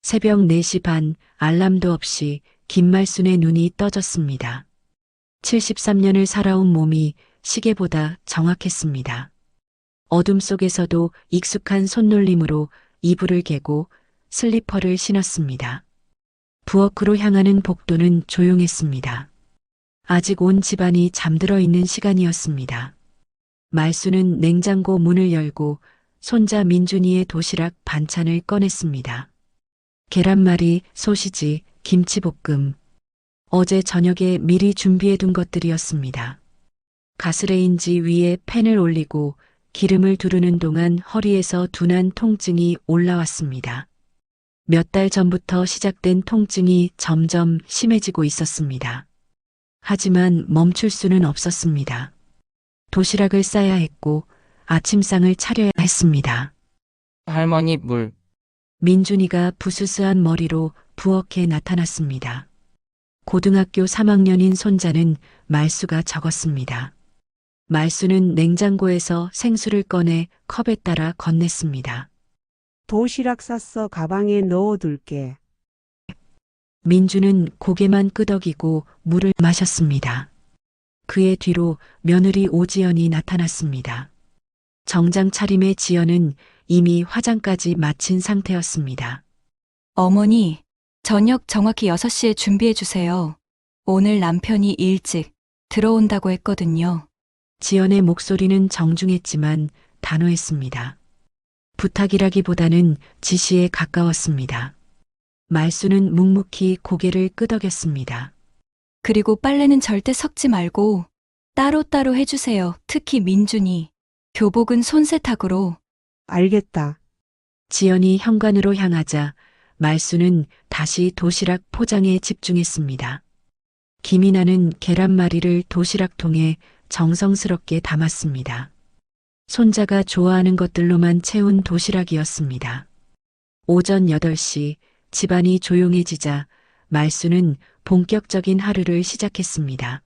새벽 4시 반, 알람도 없이 김말순의 눈이 떠졌습니다. 73년을 살아온 몸이 시계보다 정확했습니다. 어둠 속에서도 익숙한 손놀림으로 이불을 개고 슬리퍼를 신었습니다. 부엌으로 향하는 복도는 조용했습니다. 아직 온 집안이 잠들어 있는 시간이었습니다. 말수는 냉장고 문을 열고 손자 민준이의 도시락 반찬을 꺼냈습니다. 계란말이, 소시지, 김치볶음. 어제 저녁에 미리 준비해둔 것들이었습니다. 가스레인지 위에 팬을 올리고 기름을 두르는 동안 허리에서 둔한 통증이 올라왔습니다. 몇 달 전부터 시작된 통증이 점점 심해지고 있었습니다. 하지만 멈출 수는 없었습니다. 도시락을 싸야 했고 아침상을 차려야 했습니다. 할머니 물. 민준이가 부스스한 머리로 부엌에 나타났습니다. 고등학교 3학년인 손자는 말수가 적었습니다. 말수는 냉장고에서 생수를 꺼내 컵에 따라 건넸습니다. 도시락 쌌어. 가방에 넣어둘게. 민주는 고개만 끄덕이고 물을 마셨습니다. 그의 뒤로 며느리 오지연이 나타났습니다. 정장 차림의 지연은 이미 화장까지 마친 상태였습니다. 어머니, 저녁 정확히 6시에 준비해 주세요. 오늘 남편이 일찍 들어온다고 했거든요. 지연의 목소리는 정중했지만 단호했습니다. 부탁이라기보다는 지시에 가까웠습니다. 말수는 묵묵히 고개를 끄덕였습니다. 그리고 빨래는 절대 섞지 말고 따로따로 해주세요. 특히 민준이. 교복은 손세탁으로. 알겠다. 지연이 현관으로 향하자 말수는 다시 도시락 포장에 집중했습니다. 김이나는 계란말이를 도시락통에 정성스럽게 담았습니다. 손자가 좋아하는 것들로만 채운 도시락이었습니다. 오전 8시 집안이 조용해지자 말수는 본격적인 하루를 시작했습니다.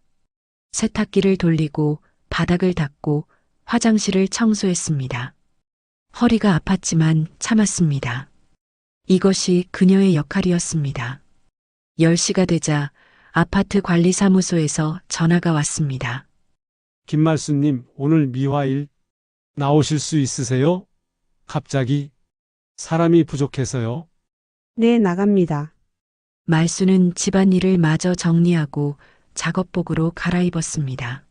세탁기를 돌리고 바닥을 닦고 화장실을 청소했습니다. 허리가 아팠지만 참았습니다. 이것이 그녀의 역할이었습니다. 10시가 되자 아파트 관리사무소에서 전화가 왔습니다. 김말수님, 오늘 미화일 나오실 수 있으세요? 갑자기 사람이 부족해서요. 네, 나갑니다. 말수는 집안일을 마저 정리하고 작업복으로 갈아입었습니다.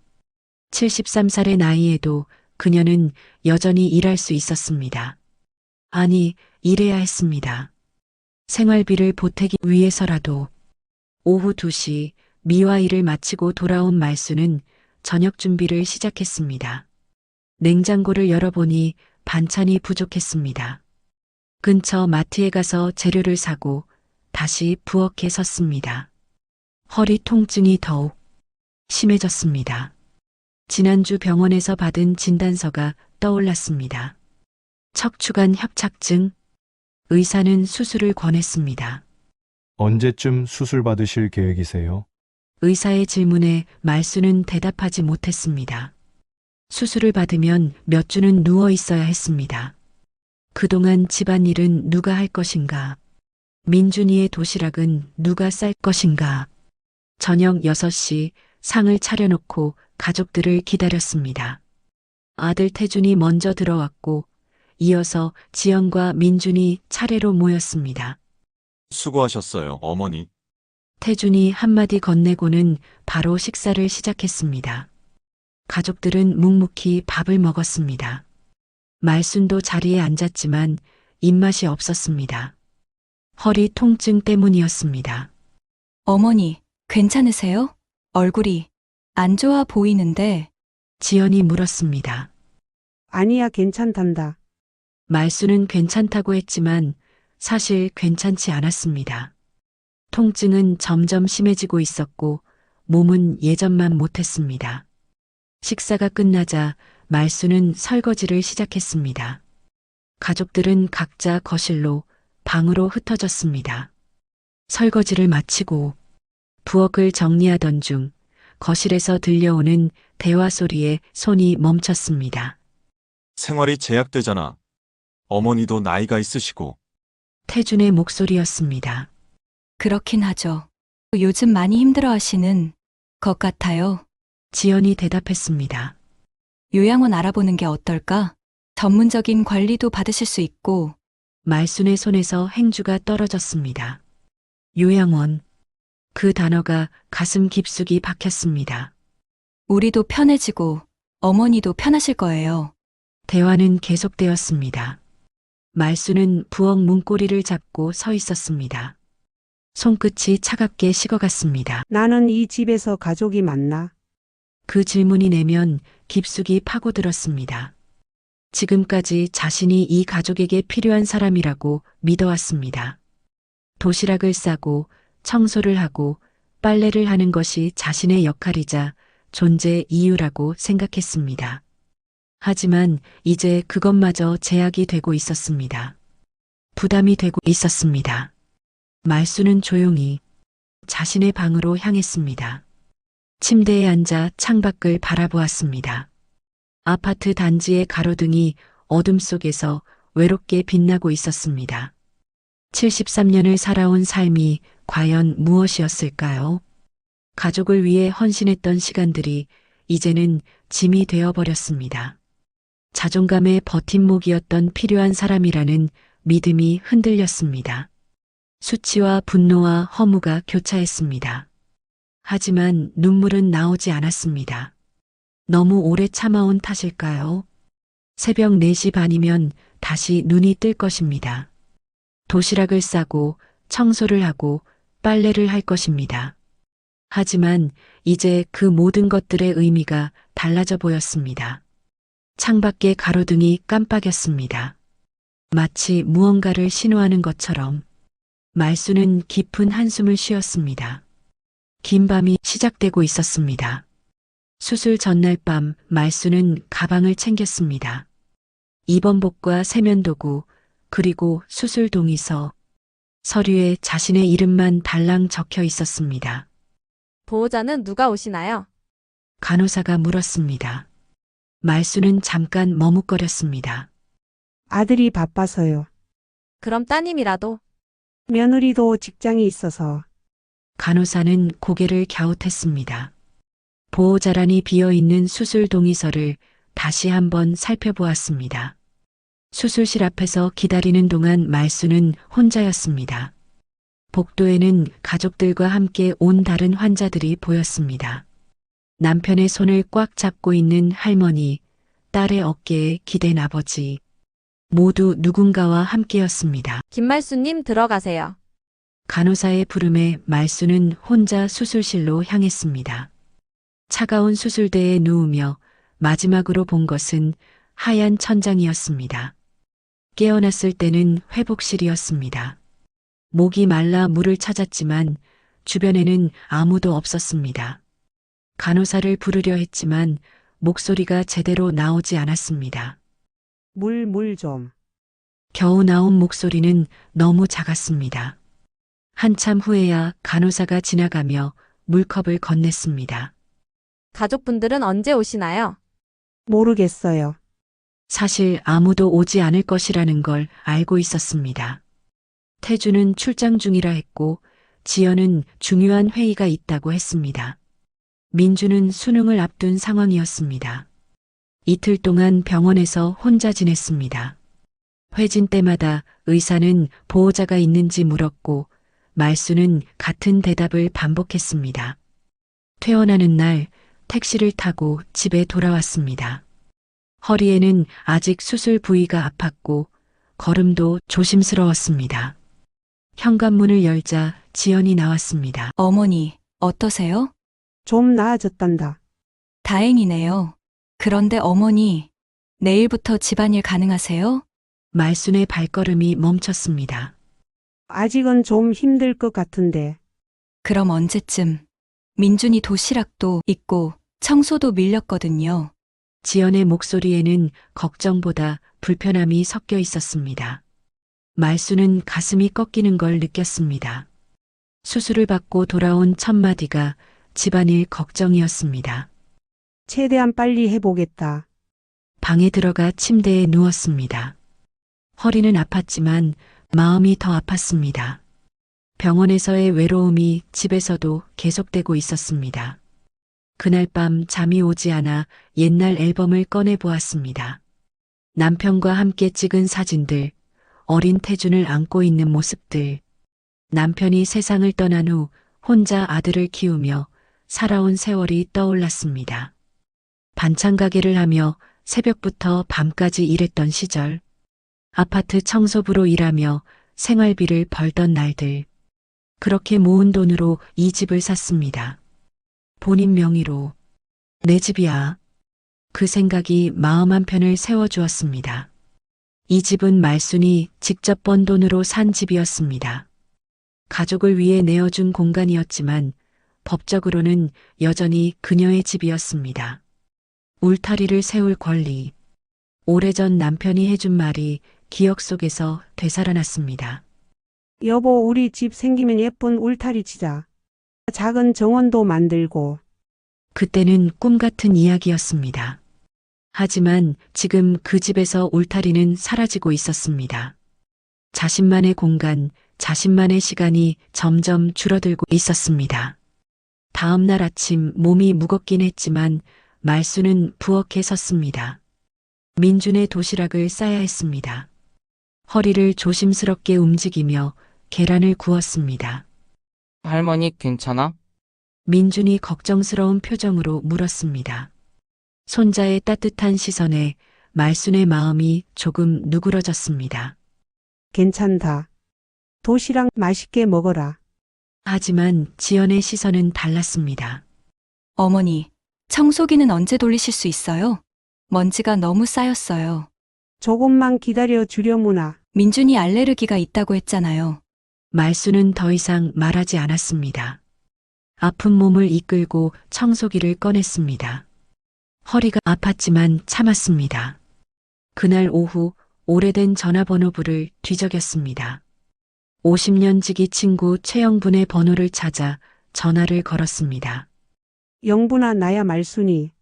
73살의 나이에도 그녀는 여전히 일할 수 있었습니다. 아니, 일해야 했습니다. 생활비를 보태기 위해서라도. 오후 2시 미화일을 마치고 돌아온 말수는 저녁 준비를 시작했습니다. 냉장고를 열어보니 반찬이 부족했습니다. 근처 마트에 가서 재료를 사고 다시 부엌에 섰습니다. 허리 통증이 더욱 심해졌습니다. 지난주 병원에서 받은 진단서가 떠올랐습니다. 척추관 협착증. 의사는 수술을 권했습니다. 언제쯤 수술 받으실 계획이세요? 의사의 질문에 말수는 대답하지 못했습니다. 수술을 받으면 몇 주는 누워 있어야 했습니다. 그동안 집안일은 누가 할 것인가? 민준이의 도시락은 누가 쌀 것인가? 저녁 6시 상을 차려놓고 가족들을 기다렸습니다. 아들 태준이 먼저 들어왔고 이어서 지연과 민준이 차례로 모였습니다. 수고하셨어요, 어머니. 태준이 한마디 건네고는 바로 식사를 시작했습니다. 가족들은 묵묵히 밥을 먹었습니다. 말순도 자리에 앉았지만 입맛이 없었습니다. 허리 통증 때문이었습니다. 어머니, 괜찮으세요? 얼굴이 안 좋아 보이는데. 지연이 물었습니다. 아니야, 괜찮단다. 말수는 괜찮다고 했지만 사실 괜찮지 않았습니다. 통증은 점점 심해지고 있었고 몸은 예전만 못했습니다. 식사가 끝나자 말수는 설거지를 시작했습니다. 가족들은 각자 거실로 방으로 흩어졌습니다. 설거지를 마치고 부엌을 정리하던 중 거실에서 들려오는 대화 소리에 손이 멈췄습니다. 생활이 제약되잖아. 어머니도 나이가 있으시고. 태준의 목소리였습니다. 그렇긴 하죠. 요즘 많이 힘들어 하시는 것 같아요. 지연이 대답했습니다. 요양원 알아보는 게 어떨까? 전문적인 관리도 받으실 수 있고, 말순의 손에서 행주가 떨어졌습니다. 요양원. 그 단어가 가슴 깊숙이 박혔습니다. 우리도 편해지고, 어머니도 편하실 거예요. 대화는 계속되었습니다. 말순은 부엌 문고리를 잡고 서 있었습니다. 손끝이 차갑게 식어갔습니다. 나는 이 집에서 가족이 맞나? 그 질문이 내면 깊숙이 파고들었습니다. 지금까지 자신이 이 가족에게 필요한 사람이라고 믿어왔습니다. 도시락을 싸고 청소를 하고 빨래를 하는 것이 자신의 역할이자 존재 이유라고 생각했습니다. 하지만 이제 그것마저 제약이 되고 있었습니다. 부담이 되고 있었습니다. 말수는 조용히 자신의 방으로 향했습니다. 침대에 앉아 창밖을 바라보았습니다. 아파트 단지의 가로등이 어둠 속에서 외롭게 빛나고 있었습니다. 73년을 살아온 삶이 과연 무엇이었을까요? 가족을 위해 헌신했던 시간들이 이제는 짐이 되어버렸습니다. 자존감의 버팀목이었던 필요한 사람이라는 믿음이 흔들렸습니다. 수치와 분노와 허무가 교차했습니다. 하지만 눈물은 나오지 않았습니다. 너무 오래 참아온 탓일까요? 새벽 4시 반이면 다시 눈이 뜰 것입니다. 도시락을 싸고 청소를 하고 빨래를 할 것입니다. 하지만 이제 그 모든 것들의 의미가 달라져 보였습니다. 창밖의 가로등이 깜빡였습니다. 마치 무언가를 신호하는 것처럼 말수는 깊은 한숨을 쉬었습니다. 긴 밤이 시작되고 있었습니다. 수술 전날 밤 말수는 가방을 챙겼습니다. 입원복과 세면도구 그리고 수술 동의서, 서류에 자신의 이름만 달랑 적혀 있었습니다. 보호자는 누가 오시나요? 간호사가 물었습니다. 말수는 잠깐 머뭇거렸습니다. 아들이 바빠서요. 그럼 따님이라도. 며느리도 직장이 있어서. 간호사는 고개를 갸웃했습니다. 보호자란이 비어있는 수술 동의서를 다시 한번 살펴보았습니다. 수술실 앞에서 기다리는 동안 말수는 혼자였습니다. 복도에는 가족들과 함께 온 다른 환자들이 보였습니다. 남편의 손을 꽉 잡고 있는 할머니, 딸의 어깨에 기댄 아버지, 모두 누군가와 함께였습니다. 김말수님 들어가세요. 간호사의 부름에 말수는 혼자 수술실로 향했습니다. 차가운 수술대에 누우며 마지막으로 본 것은 하얀 천장이었습니다. 깨어났을 때는 회복실이었습니다. 목이 말라 물을 찾았지만 주변에는 아무도 없었습니다. 간호사를 부르려 했지만 목소리가 제대로 나오지 않았습니다. 물 좀. 겨우 나온 목소리는 너무 작았습니다. 한참 후에야 간호사가 지나가며 물컵을 건넸습니다. 가족분들은 언제 오시나요? 모르겠어요. 사실 아무도 오지 않을 것이라는 걸 알고 있었습니다. 태주는 출장 중이라 했고 지연은 중요한 회의가 있다고 했습니다. 민주는 수능을 앞둔 상황이었습니다. 이틀 동안 병원에서 혼자 지냈습니다. 회진 때마다 의사는 보호자가 있는지 물었고 말수는 같은 대답을 반복했습니다. 퇴원하는 날 택시를 타고 집에 돌아왔습니다. 허리에는 아직 수술 부위가 아팠고 걸음도 조심스러웠습니다. 현관문을 열자 지연이 나왔습니다. 어머니, 어떠세요? 좀 나아졌단다. 다행이네요. 그런데 어머니, 내일부터 집안일 가능하세요? 말순의 발걸음이 멈췄습니다. 아직은 좀 힘들 것 같은데. 그럼 언제쯤? 민준이 도시락도 있고 청소도 밀렸거든요. 지연의 목소리에는 걱정보다 불편함이 섞여 있었습니다. 말수는 가슴이 꺾이는 걸 느꼈습니다. 수술을 받고 돌아온 첫 마디가 집안일 걱정이었습니다. 최대한 빨리 해보겠다. 방에 들어가 침대에 누웠습니다. 허리는 아팠지만 마음이 더 아팠습니다. 병원에서의 외로움이 집에서도 계속되고 있었습니다. 그날 밤 잠이 오지 않아 옛날 앨범을 꺼내 보았습니다. 남편과 함께 찍은 사진들, 어린 태준을 안고 있는 모습들, 남편이 세상을 떠난 후 혼자 아들을 키우며 살아온 세월이 떠올랐습니다. 반찬 가게를 하며 새벽부터 밤까지 일했던 시절, 아파트 청소부로 일하며 생활비를 벌던 날들, 그렇게 모은 돈으로 이 집을 샀습니다. 본인 명의로. 내 집이야. 그 생각이 마음 한편을 세워주었습니다. 이 집은 말순이 직접 번 돈으로 산 집이었습니다. 가족을 위해 내어준 공간이었지만 법적으로는 여전히 그녀의 집이었습니다. 울타리를 세울 권리. 오래전 남편이 해준 말이 기억 속에서 되살아났습니다. 여보, 우리 집 생기면 예쁜 울타리 치자. 작은 정원도 만들고. 그때는 꿈 같은 이야기였습니다. 하지만 지금 그 집에서 울타리는 사라지고 있었습니다. 자신만의 공간, 자신만의 시간이 점점 줄어들고 있었습니다. 다음 날 아침 몸이 무겁긴 했지만 말수는 부엌에 섰습니다. 민준의 도시락을 싸야 했습니다. 허리를 조심스럽게 움직이며 계란을 구웠습니다. 할머니 괜찮아? 민준이 걱정스러운 표정으로 물었습니다. 손자의 따뜻한 시선에 말순의 마음이 조금 누그러졌습니다. 괜찮다. 도시락 맛있게 먹어라. 하지만 지연의 시선은 달랐습니다. 어머니, 청소기는 언제 돌리실 수 있어요? 먼지가 너무 쌓였어요. 조금만 기다려 주려무나. 민준이 알레르기가 있다고 했잖아요. 말수는 더 이상 말하지 않았습니다. 아픈 몸을 이끌고 청소기를 꺼냈습니다. 허리가 아팠지만 참았습니다. 그날 오후 오래된 전화번호부를 뒤적였습니다. 50년 지기 친구 최영분의 번호를 찾아 전화를 걸었습니다. 영분아, 나야 말순이.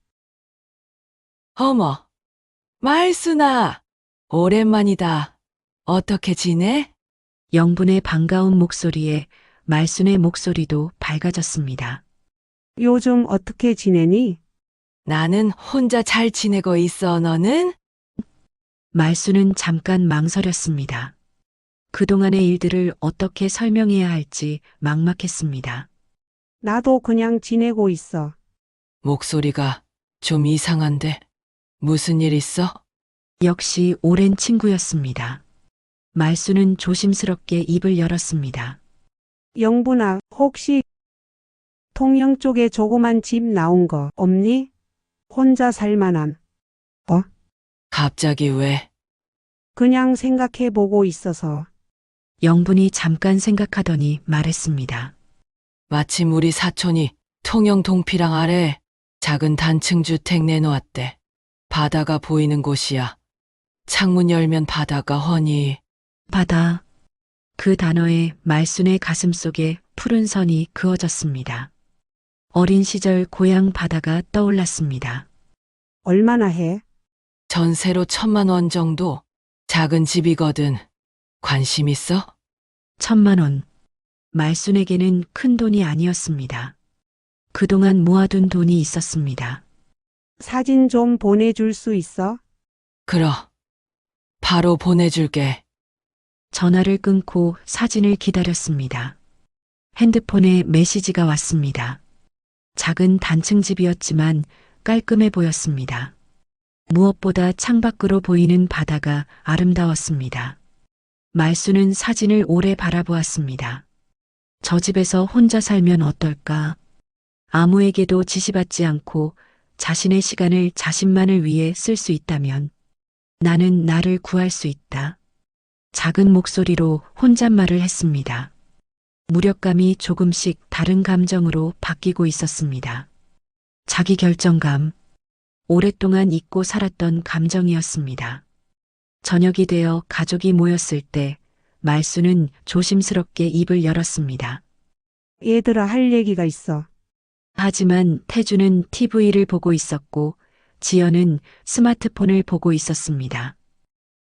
어머, 말순아, 오랜만이다. 어떻게 지내? 영분의 반가운 목소리에 말순의 목소리도 밝아졌습니다. 요즘 어떻게 지내니? 나는 혼자 잘 지내고 있어, 너는? 말순은 잠깐 망설였습니다. 그동안의 일들을 어떻게 설명해야 할지 막막했습니다. 나도 그냥 지내고 있어. 목소리가 좀 이상한데. 무슨 일 있어? 역시 오랜 친구였습니다. 말순은 조심스럽게 입을 열었습니다. 영분아, 혹시 통영 쪽에 조그만 집 나온 거 없니? 혼자 살만한. 갑자기 왜? 그냥 생각해보고 있어서. 영분이 잠깐 생각하더니 말했습니다. 마침 우리 사촌이 통영 동피랑 아래 작은 단층 주택 내놓았대. 바다가 보이는 곳이야. 창문 열면 바다가 훤히. 바다. 그 단어에 말순의 가슴 속에 푸른 선이 그어졌습니다. 어린 시절 고향 바다가 떠올랐습니다. 얼마나 해? 전세로 1,000만 원 정도. 작은 집이거든. 관심 있어? 1,000만 원. 말순에게는 큰 돈이 아니었습니다. 그동안 모아둔 돈이 있었습니다. 사진 좀 보내줄 수 있어? 그럼. 바로 보내줄게. 전화를 끊고 사진을 기다렸습니다. 핸드폰에 메시지가 왔습니다. 작은 단층 집이었지만 깔끔해 보였습니다. 무엇보다 창밖으로 보이는 바다가 아름다웠습니다. 말수는 사진을 오래 바라보았습니다. 저 집에서 혼자 살면 어떨까? 아무에게도 지시받지 않고 자신의 시간을 자신만을 위해 쓸 수 있다면 나는 나를 구할 수 있다. 작은 목소리로 혼잣말을 했습니다. 무력감이 조금씩 다른 감정으로 바뀌고 있었습니다. 자기 결정감. 오랫동안 잊고 살았던 감정이었습니다. 저녁이 되어 가족이 모였을 때 말수는 조심스럽게 입을 열었습니다. 얘들아, 할 얘기가 있어. 하지만 태주는 TV를 보고 있었고 지연은 스마트폰을 보고 있었습니다.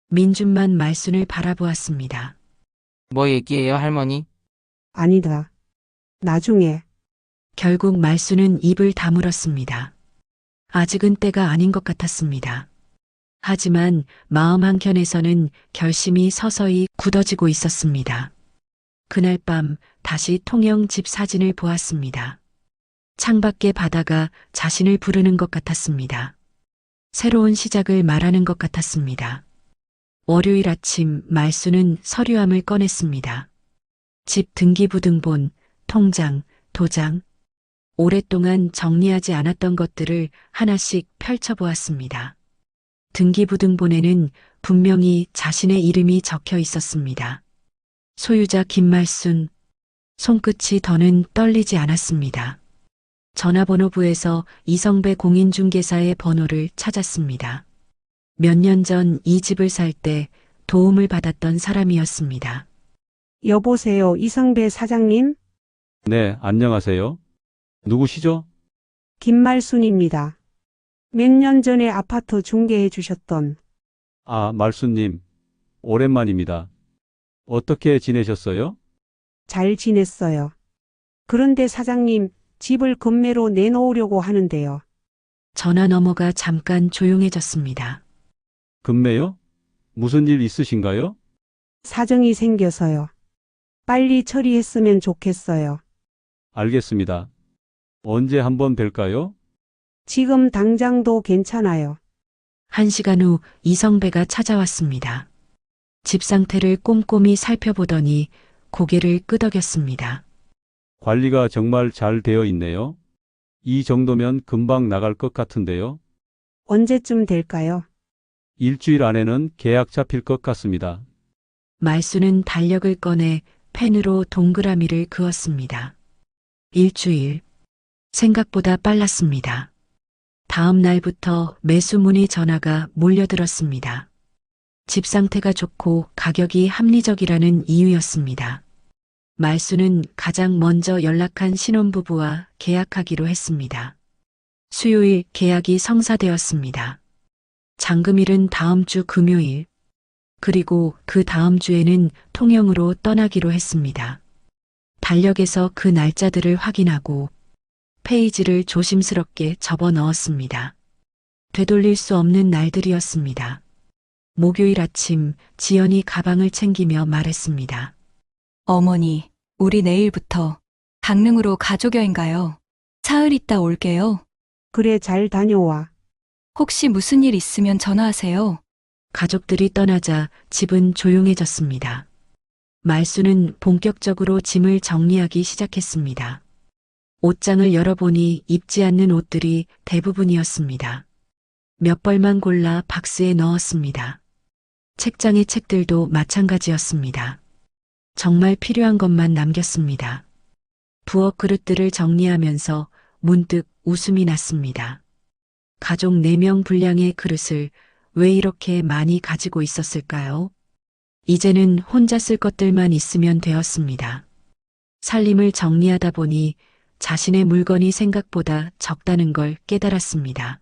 민준만 말순을 바라보았습니다. 뭐 얘기해요, 할머니? 아니다. 나중에. 결국 말수는 입을 다물었습니다. 아직은 때가 아닌 것 같았습니다. 하지만 마음 한켠에서는 결심이 서서히 굳어지고 있었습니다. 그날 밤 다시 통영 집 사진을 보았습니다. 창밖의 바다가 자신을 부르는 것 같았습니다. 새로운 시작을 말하는 것 같았습니다. 월요일 아침 말수는 서류함을 꺼냈습니다. 집 등기부등본, 통장, 도장, 오랫동안 정리하지 않았던 것들을 하나씩 펼쳐보았습니다. 등기부등본에는 분명히 자신의 이름이 적혀 있었습니다. 소유자 김말순. 손끝이 더는 떨리지 않았습니다. 전화번호부에서 이성배 공인중개사의 번호를 찾았습니다. 몇 년 전 이 집을 살 때 도움을 받았던 사람이었습니다. 여보세요, 이성배 사장님? 네, 안녕하세요. 누구시죠? 김말순입니다. 몇 년 전에 아파트 중개해 주셨던. 아, 말수님. 오랜만입니다. 어떻게 지내셨어요? 잘 지냈어요. 그런데 사장님, 집을 금매로 내놓으려고 하는데요. 전화 너머가 잠깐 조용해졌습니다. 금매요? 무슨 일 있으신가요? 사정이 생겨서요. 빨리 처리했으면 좋겠어요. 알겠습니다. 언제 한번 뵐까요? 지금 당장도 괜찮아요. 1시간 후 이성배가 찾아왔습니다. 집 상태를 꼼꼼히 살펴보더니 고개를 끄덕였습니다. 관리가 정말 잘 되어 있네요. 이 정도면 금방 나갈 것 같은데요. 언제쯤 될까요? 일주일 안에는 계약 잡힐 것 같습니다. 말수는 달력을 꺼내 펜으로 동그라미를 그었습니다. 일주일. 생각보다 빨랐습니다. 다음 날부터 매수 문의 전화가 몰려들었습니다. 집 상태가 좋고 가격이 합리적이라는 이유였습니다. 말수는 가장 먼저 연락한 신혼부부와 계약하기로 했습니다. 수요일 계약이 성사되었습니다. 잔금일은 다음 주 금요일, 그리고 그 다음 주에는 통영으로 떠나기로 했습니다. 달력에서 그 날짜들을 확인하고 페이지를 조심스럽게 접어 넣었습니다. 되돌릴 수 없는 날들이었습니다. 목요일 아침 지연이 가방을 챙기며 말했습니다. 어머니, 우리 내일부터 강릉으로 가족여행 가요. 사흘 있다 올게요. 그래, 잘 다녀와. 혹시 무슨 일 있으면 전화하세요. 가족들이 떠나자 집은 조용해졌습니다. 말수는 본격적으로 짐을 정리하기 시작했습니다. 옷장을 열어보니 입지 않는 옷들이 대부분이었습니다. 몇 벌만 골라 박스에 넣었습니다. 책장의 책들도 마찬가지였습니다. 정말 필요한 것만 남겼습니다. 부엌 그릇들을 정리하면서 문득 웃음이 났습니다. 가족 4명 분량의 그릇을 왜 이렇게 많이 가지고 있었을까요? 이제는 혼자 쓸 것들만 있으면 되었습니다. 살림을 정리하다 보니 자신의 물건이 생각보다 적다는 걸 깨달았습니다.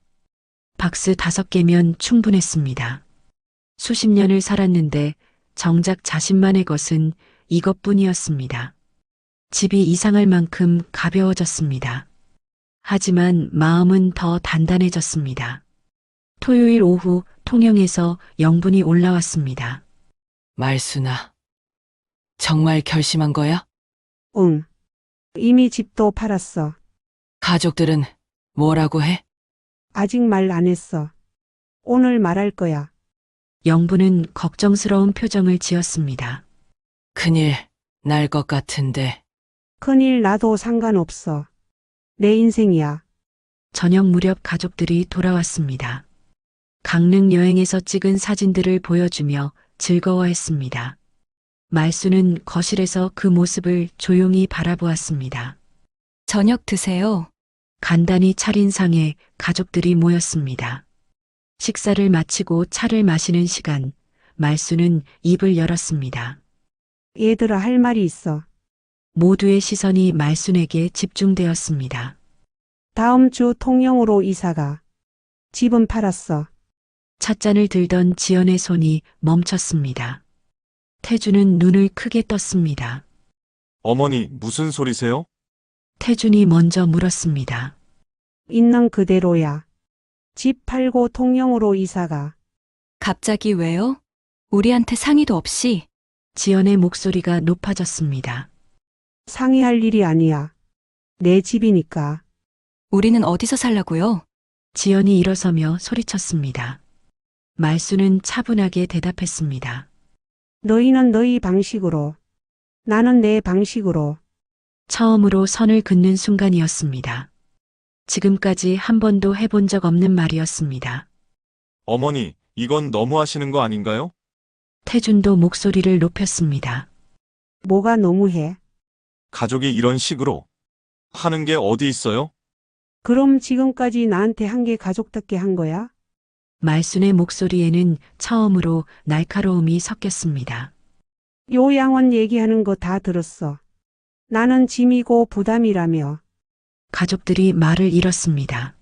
박스 5개면 충분했습니다. 수십 년을 살았는데 정작 자신만의 것은 이것뿐이었습니다. 집이 이상할 만큼 가벼워졌습니다. 하지만 마음은 더 단단해졌습니다. 토요일 오후 통영에서 영분이 올라왔습니다. 말수나. 정말 결심한 거야? 응. 이미 집도 팔았어. 가족들은 뭐라고 해? 아직 말 안 했어. 오늘 말할 거야. 영분은 걱정스러운 표정을 지었습니다. 큰일 날 것 같은데. 큰일 나도 상관없어. 내 인생이야. 저녁 무렵 가족들이 돌아왔습니다. 강릉 여행에서 찍은 사진들을 보여주며 즐거워했습니다. 말수는 거실에서 그 모습을 조용히 바라보았습니다. 저녁 드세요. 간단히 차린 상에 가족들이 모였습니다. 식사를 마치고 차를 마시는 시간, 말수는 입을 열었습니다. 얘들아, 할 말이 있어. 모두의 시선이 말순에게 집중되었습니다. 다음 주 통영으로 이사가. 집은 팔았어. 찻잔을 들던 지연의 손이 멈췄습니다. 태준은 눈을 크게 떴습니다. 어머니, 무슨 소리세요? 태준이 먼저 물었습니다. 있는 그대로야. 집 팔고 통영으로 이사가. 갑자기 왜요? 우리한테 상의도 없이. 지연의 목소리가 높아졌습니다. 상의할 일이 아니야. 내 집이니까. 우리는 어디서 살라고요? 지연이 일어서며 소리쳤습니다. 말수는 차분하게 대답했습니다. 너희는 너희 방식으로. 나는 내 방식으로. 처음으로 선을 긋는 순간이었습니다. 지금까지 한 번도 해본 적 없는 말이었습니다. 어머니, 이건 너무 하시는 거 아닌가요? 태준도 목소리를 높였습니다. 뭐가 너무해? 가족이 이런 식으로 하는 게 어디 있어요? 그럼 지금까지 나한테 한 게 가족답게 한 거야? 말순의 목소리에는 처음으로 날카로움이 섞였습니다. 요양원 얘기하는 거 다 들었어. 나는 짐이고 부담이라며. 가족들이 말을 잃었습니다.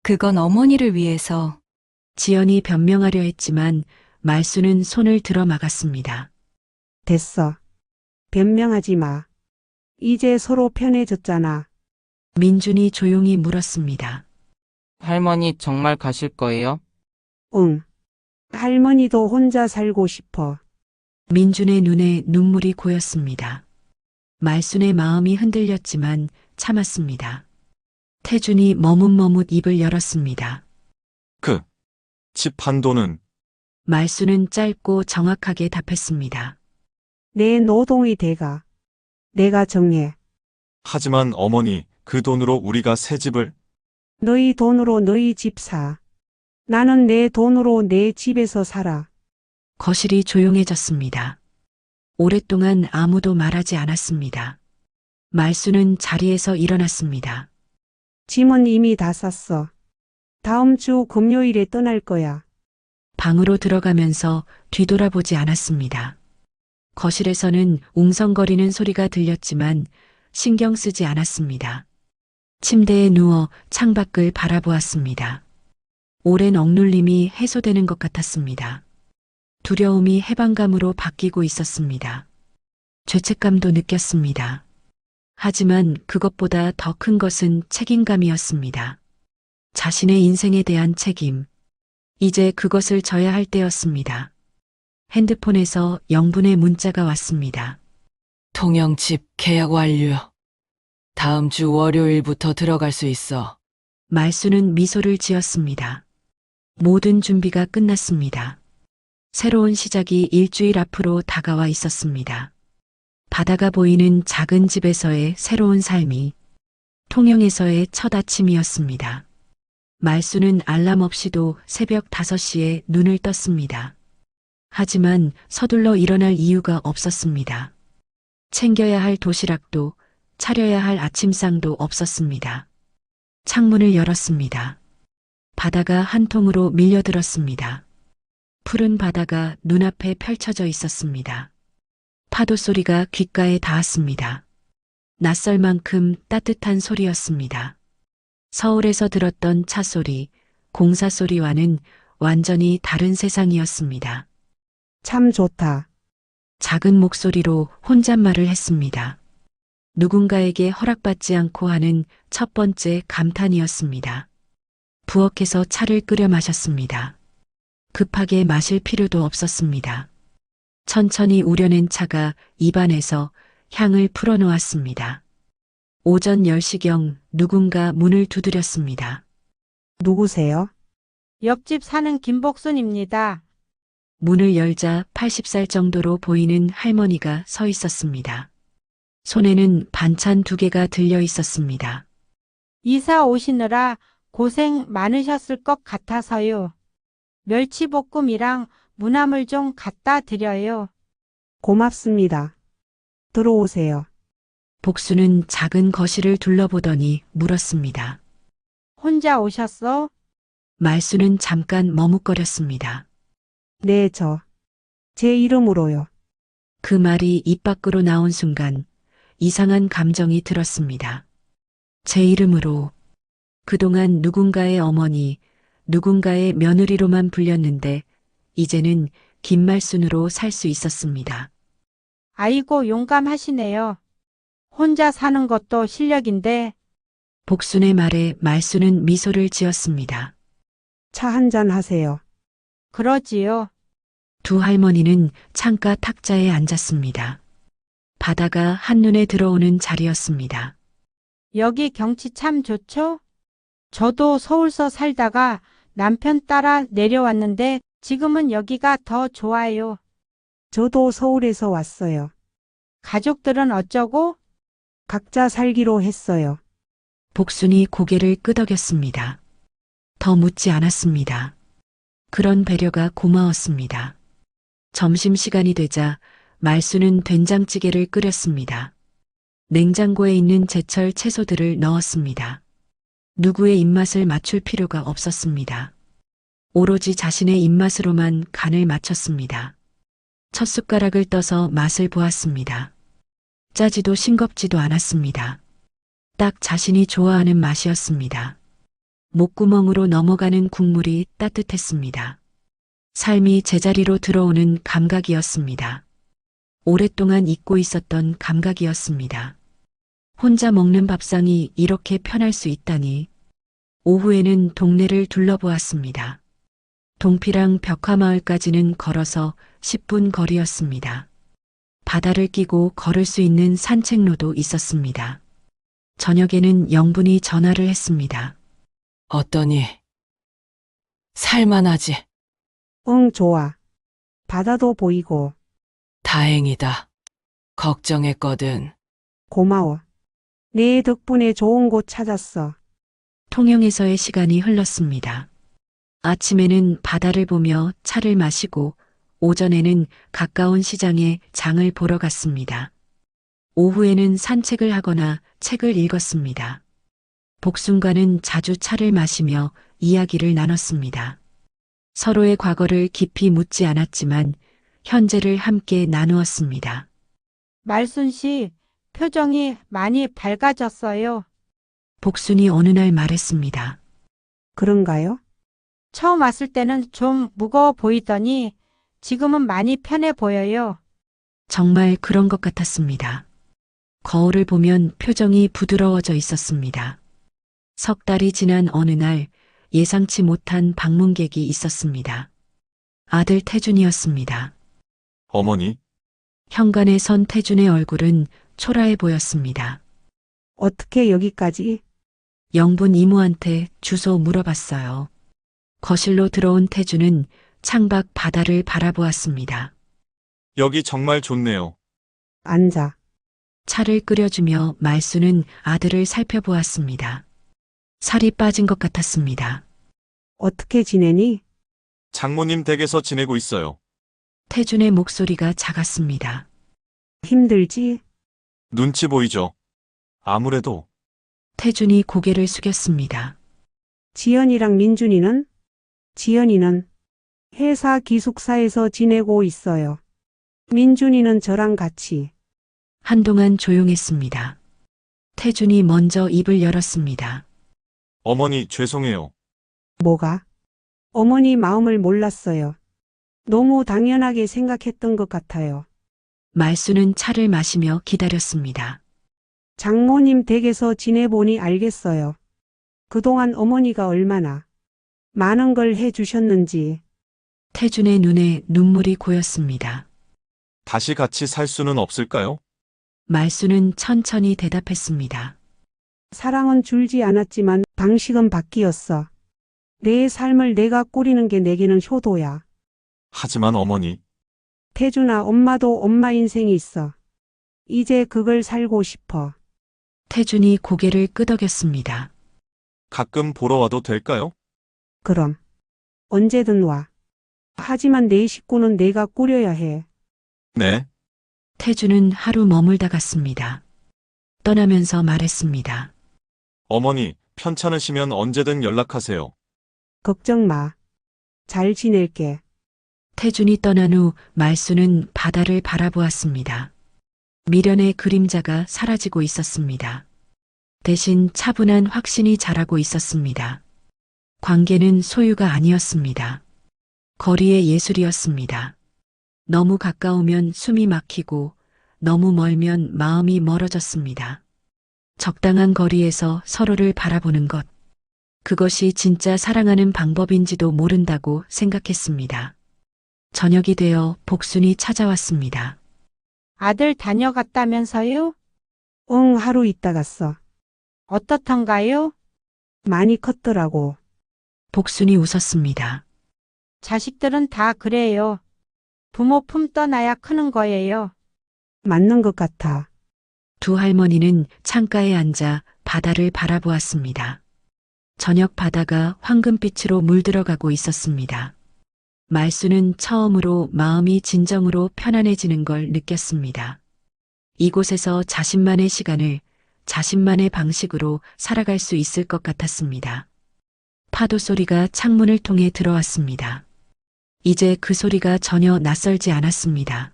그건 어머니를 위해서. 지연이 변명하려 했지만 말수는 손을 들어 막았습니다. 됐어. 변명하지 마. 이제 서로 편해졌잖아. 민준이 조용히 물었습니다. 할머니 정말 가실 거예요? 응. 할머니도 혼자 살고 싶어. 민준의 눈에 눈물이 고였습니다. 말순의 마음이 흔들렸지만 참았습니다. 태준이 머뭇머뭇 입을 열었습니다. 집 판도는 말수는 짧고 정확하게 답했습니다. 내 노동의 대가. 내가 정해. 하지만 어머니, 그 돈으로 우리가 새 집을 너희 돈으로 너희 집 사. 나는 내 돈으로 내 집에서 살아. 거실이 조용해졌습니다. 오랫동안 아무도 말하지 않았습니다. 말수는 자리에서 일어났습니다. 짐은 이미 다 쌌어. 다음 주 금요일에 떠날 거야. 방으로 들어가면서 뒤돌아보지 않았습니다. 거실에서는 웅성거리는 소리가 들렸지만 신경 쓰지 않았습니다. 침대에 누워 창밖을 바라보았습니다. 오랜 억눌림이 해소되는 것 같았습니다. 두려움이 해방감으로 바뀌고 있었습니다. 죄책감도 느꼈습니다. 하지만 그것보다 더 큰 것은 책임감이었습니다. 자신의 인생에 대한 책임. 이제 그것을 져야 할 때였습니다. 핸드폰에서 영분의 문자가 왔습니다. 통영집 계약 완료. 다음 주 월요일부터 들어갈 수 있어. 말수는 미소를 지었습니다. 모든 준비가 끝났습니다. 새로운 시작이 일주일 앞으로 다가와 있었습니다. 바다가 보이는 작은 집에서의 새로운 삶이 통영에서의 첫 아침이었습니다. 말수는 알람 없이도 새벽 5시에 눈을 떴습니다. 하지만 서둘러 일어날 이유가 없었습니다. 챙겨야 할 도시락도 차려야 할 아침상도 없었습니다. 창문을 열었습니다. 바다가 한 통으로 밀려들었습니다. 푸른 바다가 눈앞에 펼쳐져 있었습니다. 파도 소리가 귓가에 닿았습니다. 낯설 만큼 따뜻한 소리였습니다. 서울에서 들었던 차 소리, 공사 소리와는 완전히 다른 세상이었습니다. 참 좋다. 작은 목소리로 혼잣말을 했습니다. 누군가에게 허락받지 않고 하는 첫 번째 감탄이었습니다. 부엌에서 차를 끓여 마셨습니다. 급하게 마실 필요도 없었습니다. 천천히 우려낸 차가 입안에서 향을 풀어놓았습니다. 오전 10시경 누군가 문을 두드렸습니다. 누구세요? 옆집 사는 김복순입니다. 문을 열자 80살 정도로 보이는 할머니가 서 있었습니다. 손에는 반찬 2개가 들려 있었습니다. 이사 오시느라 고생 많으셨을 것 같아서요. 멸치볶음이랑 무나물 좀 갖다 드려요. 고맙습니다. 들어오세요. 복수는 작은 거실을 둘러보더니 물었습니다. 혼자 오셨어? 말수는 잠깐 머뭇거렸습니다. 네, 제 이름으로요. 그 말이 입 밖으로 나온 순간 이상한 감정이 들었습니다. 제 이름으로. 그동안 누군가의 어머니, 누군가의 며느리로만 불렸는데 이제는 김말순으로 살 수 있었습니다. 아이고 용감하시네요. 혼자 사는 것도 실력인데 복순의 말에 말순은 미소를 지었습니다. 차 한잔 하세요. 그러지요. 두 할머니는 창가 탁자에 앉았습니다. 바다가 한눈에 들어오는 자리였습니다. 여기 경치 참 좋죠? 저도 서울서 살다가 남편 따라 내려왔는데 지금은 여기가 더 좋아요. 저도 서울에서 왔어요. 가족들은 어쩌고? 각자 살기로 했어요. 복순이 고개를 끄덕였습니다. 더 묻지 않았습니다. 그런 배려가 고마웠습니다. 점심시간이 되자 말순은 된장찌개를 끓였습니다. 냉장고에 있는 제철 채소들을 넣었습니다. 누구의 입맛을 맞출 필요가 없었습니다. 오로지 자신의 입맛으로만 간을 맞췄습니다. 첫 숟가락을 떠서 맛을 보았습니다. 짜지도 싱겁지도 않았습니다. 딱 자신이 좋아하는 맛이었습니다. 목구멍으로 넘어가는 국물이 따뜻했습니다. 삶이 제자리로 들어오는 감각이었습니다. 오랫동안 잊고 있었던 감각이었습니다. 혼자 먹는 밥상이 이렇게 편할 수 있다니. 오후에는 동네를 둘러보았습니다. 동피랑 벽화마을까지는 걸어서 10분 거리였습니다. 바다를 끼고 걸을 수 있는 산책로도 있었습니다. 저녁에는 영분이 전화를 했습니다. 어떠니? 살만하지? 응, 좋아. 바다도 보이고. 다행이다. 걱정했거든. 고마워. 내 덕분에 좋은 곳 찾았어. 통영에서의 시간이 흘렀습니다. 아침에는 바다를 보며 차를 마시고 오전에는 가까운 시장에 장을 보러 갔습니다. 오후에는 산책을 하거나 책을 읽었습니다. 복순과는 자주 차를 마시며 이야기를 나눴습니다. 서로의 과거를 깊이 묻지 않았지만 현재를 함께 나누었습니다. 말순 씨, 표정이 많이 밝아졌어요. 복순이 어느 날 말했습니다. 그런가요? 처음 왔을 때는 좀 무거워 보이더니 지금은 많이 편해 보여요. 정말 그런 것 같았습니다. 거울을 보면 표정이 부드러워져 있었습니다. 석 달이 지난 어느 날 예상치 못한 방문객이 있었습니다. 아들 태준이었습니다. 어머니, 현관에 선 태준의 얼굴은 초라해 보였습니다. 어떻게 여기까지? 영분 이모한테 주소 물어봤어요. 거실로 들어온 태준은 창밖 바다를 바라보았습니다. 여기 정말 좋네요. 앉아. 차를 끓여주며 말수는 아들을 살펴보았습니다. 살이 빠진 것 같았습니다. 어떻게 지내니? 장모님 댁에서 지내고 있어요. 태준의 목소리가 작았습니다. 힘들지? 눈치 보이죠? 아무래도 태준이 고개를 숙였습니다. 지연이랑 민준이는? 지연이는 회사 기숙사에서 지내고 있어요. 민준이는 저랑 같이. 한동안 조용했습니다. 태준이 먼저 입을 열었습니다. 어머니 죄송해요. 뭐가? 어머니 마음을 몰랐어요. 너무 당연하게 생각했던 것 같아요. 말수는 차를 마시며 기다렸습니다. 장모님 댁에서 지내보니 알겠어요. 그동안 어머니가 얼마나 많은 걸 해주셨는지. 태준의 눈에 눈물이 고였습니다. 다시 같이 살 수는 없을까요? 말수는 천천히 대답했습니다. 사랑은 줄지 않았지만 방식은 바뀌었어. 내 삶을 내가 꾸리는 게 내게는 효도야. 하지만 어머니, 태준아, 엄마도 엄마 인생이 있어. 이제 그걸 살고 싶어. 태준이 고개를 끄덕였습니다. 가끔 보러 와도 될까요? 그럼. 언제든 와. 하지만 내 식구는 내가 꾸려야 해. 네. 태준은 하루 머물다 갔습니다. 떠나면서 말했습니다. 어머니, 편찮으시면 언제든 연락하세요. 걱정 마. 잘 지낼게. 태준이 떠난 후 말수는 바다를 바라보았습니다. 미련의 그림자가 사라지고 있었습니다. 대신 차분한 확신이 자라고 있었습니다. 관계는 소유가 아니었습니다. 거리의 예술이었습니다. 너무 가까우면 숨이 막히고 너무 멀면 마음이 멀어졌습니다. 적당한 거리에서 서로를 바라보는 것. 그것이 진짜 사랑하는 방법인지도 모른다고 생각했습니다. 저녁이 되어 복순이 찾아왔습니다. 아들 다녀갔다면서요? 응, 하루 있다 갔어. 어떻던가요? 많이 컸더라고. 복순이 웃었습니다. 자식들은 다 그래요. 부모 품 떠나야 크는 거예요. 맞는 것 같아. 두 할머니는 창가에 앉아 바다를 바라보았습니다. 저녁 바다가 황금빛으로 물들어가고 있었습니다. 말수는 처음으로 마음이 진정으로 편안해지는 걸 느꼈습니다. 이곳에서 자신만의 시간을 자신만의 방식으로 살아갈 수 있을 것 같았습니다. 파도 소리가 창문을 통해 들어왔습니다. 이제 그 소리가 전혀 낯설지 않았습니다.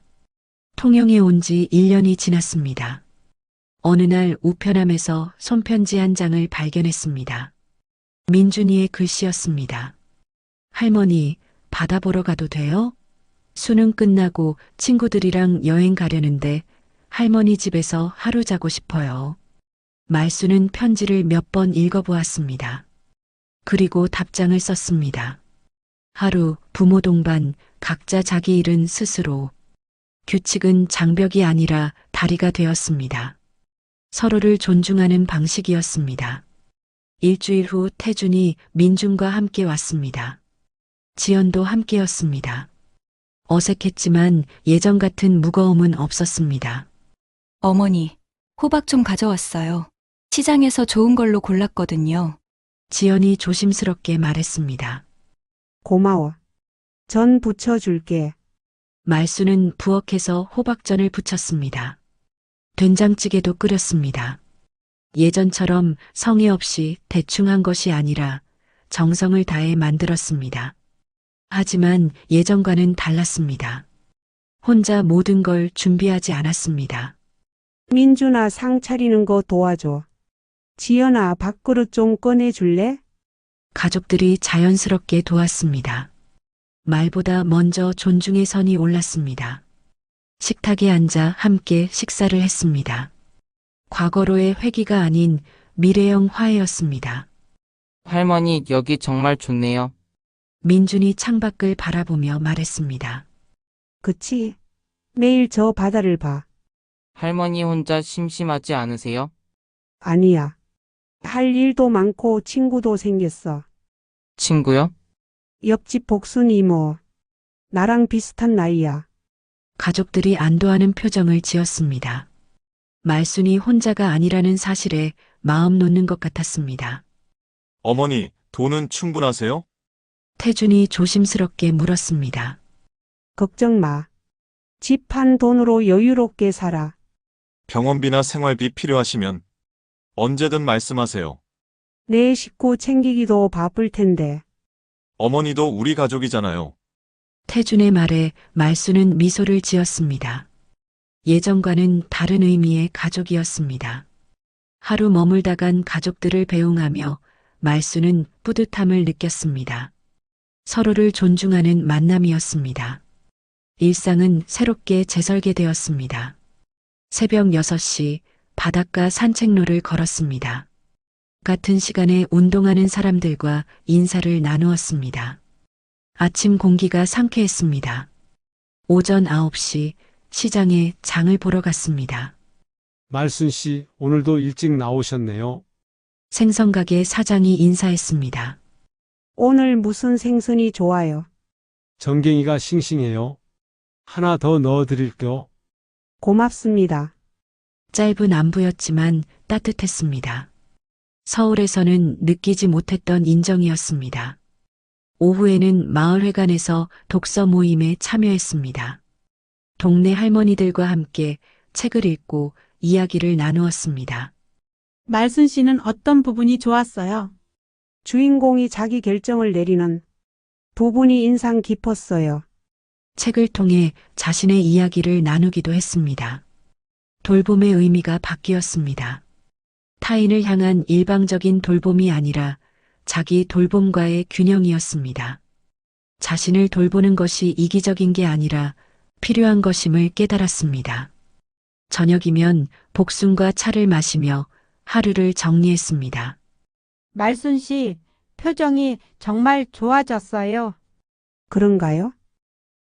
통영에 온 지 1년이 지났습니다. 어느 날 우편함에서 손편지 한 장을 발견했습니다. 민준이의 글씨였습니다. 할머니, 바다 보러 가도 돼요? 수능 끝나고 친구들이랑 여행 가려는데 할머니 집에서 하루 자고 싶어요. 말수는 편지를 몇 번 읽어보았습니다. 그리고 답장을 썼습니다. 하루, 부모 동반, 각자 자기 일은 스스로. 규칙은 장벽이 아니라 다리가 되었습니다. 서로를 존중하는 방식이었습니다. 일주일 후 태준이 민준과 함께 왔습니다. 지연도 함께였습니다. 어색했지만 예전 같은 무거움은 없었습니다. 어머니, 호박 좀 가져왔어요. 시장에서 좋은 걸로 골랐거든요. 지연이 조심스럽게 말했습니다. 고마워. 전 부쳐줄게. 말수는 부엌에서 호박전을 부쳤습니다. 된장찌개도 끓였습니다. 예전처럼 성의 없이 대충 한 것이 아니라 정성을 다해 만들었습니다. 하지만 예전과는 달랐습니다. 혼자 모든 걸 준비하지 않았습니다. 민준아, 상 차리는 거 도와줘. 지연아, 밥그릇 좀 꺼내줄래? 가족들이 자연스럽게 도왔습니다. 말보다 먼저 존중의 선이 올랐습니다. 식탁에 앉아 함께 식사를 했습니다. 과거로의 회귀가 아닌 미래형 화해였습니다. 할머니, 여기 정말 좋네요. 민준이 창밖을 바라보며 말했습니다. 그치? 매일 저 바다를 봐. 할머니 혼자 심심하지 않으세요? 아니야. 할 일도 많고 친구도 생겼어. 친구요? 옆집 복순 이모. 나랑 비슷한 나이야. 가족들이 안도하는 표정을 지었습니다. 말순이 혼자가 아니라는 사실에 마음 놓는 것 같았습니다. 어머니, 돈은 충분하세요? 태준이 조심스럽게 물었습니다. 걱정 마. 집 한 돈으로 여유롭게 살아. 병원비나 생활비 필요하시면 언제든 말씀하세요. 내 식구 챙기기도 바쁠 텐데. 어머니도 우리 가족이잖아요. 태준의 말에 말수는 미소를 지었습니다. 예전과는 다른 의미의 가족이었습니다. 하루 머물다 간 가족들을 배웅하며 말수는 뿌듯함을 느꼈습니다. 서로를 존중하는 만남이었습니다. 일상은 새롭게 재설계되었습니다. 새벽 6시 바닷가 산책로를 걸었습니다. 같은 시간에 운동하는 사람들과 인사를 나누었습니다. 아침 공기가 상쾌했습니다. 오전 9시 시장에 장을 보러 갔습니다. 말순 씨, 오늘도 일찍 나오셨네요. 생선가게 사장이 인사했습니다. 오늘 무슨 생선이 좋아요? 정갱이가 싱싱해요. 하나 더 넣어드릴게요. 고맙습니다. 짧은 안부였지만 따뜻했습니다. 서울에서는 느끼지 못했던 인정이었습니다. 오후에는 마을회관에서 독서 모임에 참여했습니다. 동네 할머니들과 함께 책을 읽고 이야기를 나누었습니다. 말순 씨는 어떤 부분이 좋았어요? 주인공이 자기 결정을 내리는 부분이 인상 깊었어요. 책을 통해 자신의 이야기를 나누기도 했습니다. 돌봄의 의미가 바뀌었습니다. 타인을 향한 일방적인 돌봄이 아니라 자기 돌봄과의 균형이었습니다. 자신을 돌보는 것이 이기적인 게 아니라 필요한 것임을 깨달았습니다. 저녁이면 복순과 차를 마시며 하루를 정리했습니다. 말순 씨, 표정이 정말 좋아졌어요. 그런가요?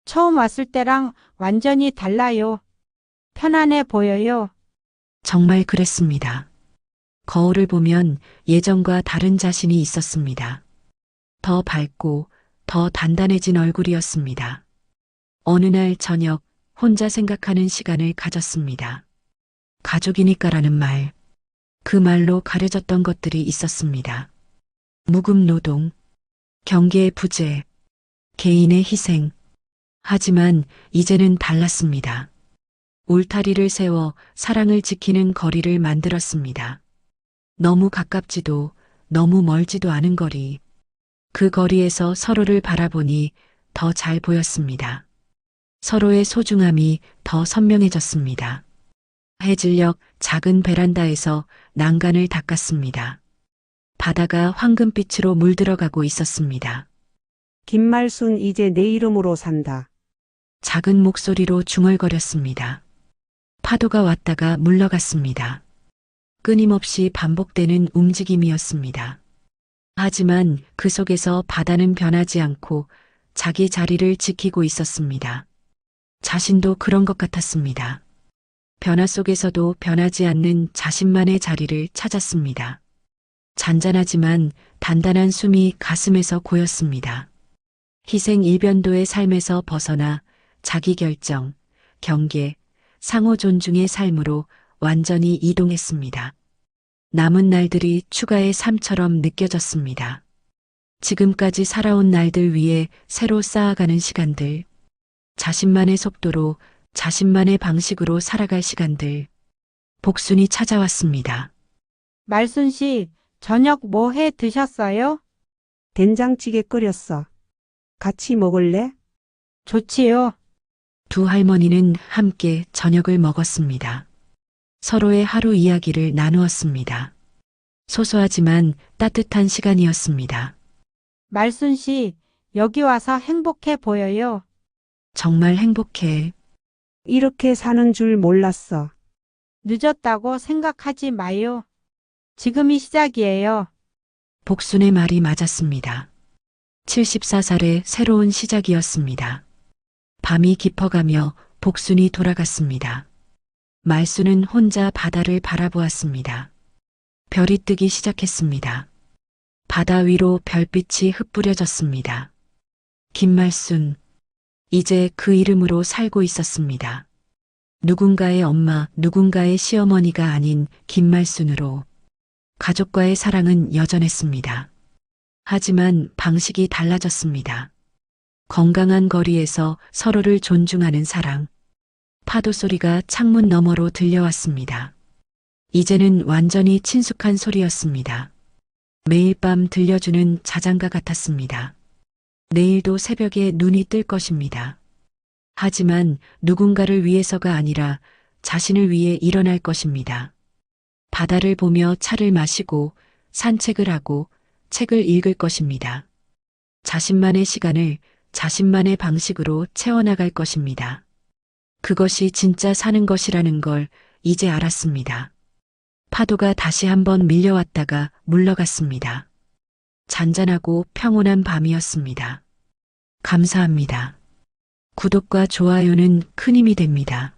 처음 왔을 때랑 완전히 달라요. 편안해 보여요. 정말 그랬습니다. 거울을 보면 예전과 다른 자신이 있었습니다. 더 밝고 더 단단해진 얼굴이었습니다. 어느 날 저녁 혼자 생각하는 시간을 가졌습니다. 가족이니까라는 말, 그 말로 가려졌던 것들이 있었습니다. 무급 노동, 경계의 부재, 개인의 희생. 하지만 이제는 달랐습니다. 울타리를 세워 사랑을 지키는 거리를 만들었습니다. 너무 가깝지도 너무 멀지도 않은 거리. 그 거리에서 서로를 바라보니 더 잘 보였습니다. 서로의 소중함이 더 선명해졌습니다. 해질녘 작은 베란다에서 난간을 닦았습니다. 바다가 황금빛으로 물들어가고 있었습니다. 김말순 이제 내 이름으로 산다. 작은 목소리로 중얼거렸습니다. 파도가 왔다가 물러갔습니다. 끊임없이 반복되는 움직임이었습니다. 하지만 그 속에서 바다는 변하지 않고 자기 자리를 지키고 있었습니다. 자신도 그런 것 같았습니다. 변화 속에서도 변하지 않는 자신만의 자리를 찾았습니다. 잔잔하지만 단단한 숨이 가슴에서 고였습니다. 희생 일변도의 삶에서 벗어나 자기 결정, 경계, 상호 존중의 삶으로 완전히 이동했습니다. 남은 날들이 추가의 삶처럼 느껴졌습니다. 지금까지 살아온 날들 위에 새로 쌓아가는 시간들, 자신만의 속도로 자신만의 방식으로 살아갈 시간들, 복순이 찾아왔습니다. 말순 씨, 저녁 뭐 해 드셨어요? 된장찌개 끓였어. 같이 먹을래? 좋지요. 두 할머니는 함께 저녁을 먹었습니다. 서로의 하루 이야기를 나누었습니다. 소소하지만 따뜻한 시간이었습니다. 말순 씨, 여기 와서 행복해 보여요. 정말 행복해. 이렇게 사는 줄 몰랐어. 늦었다고 생각하지 마요. 지금이 시작이에요. 복순의 말이 맞았습니다. 74살의 새로운 시작이었습니다. 밤이 깊어가며 복순이 돌아갔습니다. 말순은 혼자 바다를 바라보았습니다. 별이 뜨기 시작했습니다. 바다 위로 별빛이 흩뿌려졌습니다. 김말순, 이제 그 이름으로 살고 있었습니다. 누군가의 엄마, 누군가의 시어머니가 아닌 김말순으로 가족과의 사랑은 여전했습니다. 하지만 방식이 달라졌습니다. 건강한 거리에서 서로를 존중하는 사랑. 파도 소리가 창문 너머로 들려왔습니다. 이제는 완전히 친숙한 소리였습니다. 매일 밤 들려주는 자장가 같았습니다. 내일도 새벽에 눈이 뜰 것입니다. 하지만 누군가를 위해서가 아니라 자신을 위해 일어날 것입니다. 바다를 보며 차를 마시고 산책을 하고 책을 읽을 것입니다. 자신만의 시간을 자신만의 방식으로 채워나갈 것입니다. 그것이 진짜 사는 것이라는 걸 이제 알았습니다. 파도가 다시 한번 밀려왔다가 물러갔습니다. 잔잔하고 평온한 밤이었습니다. 감사합니다. 구독과 좋아요는 큰 힘이 됩니다.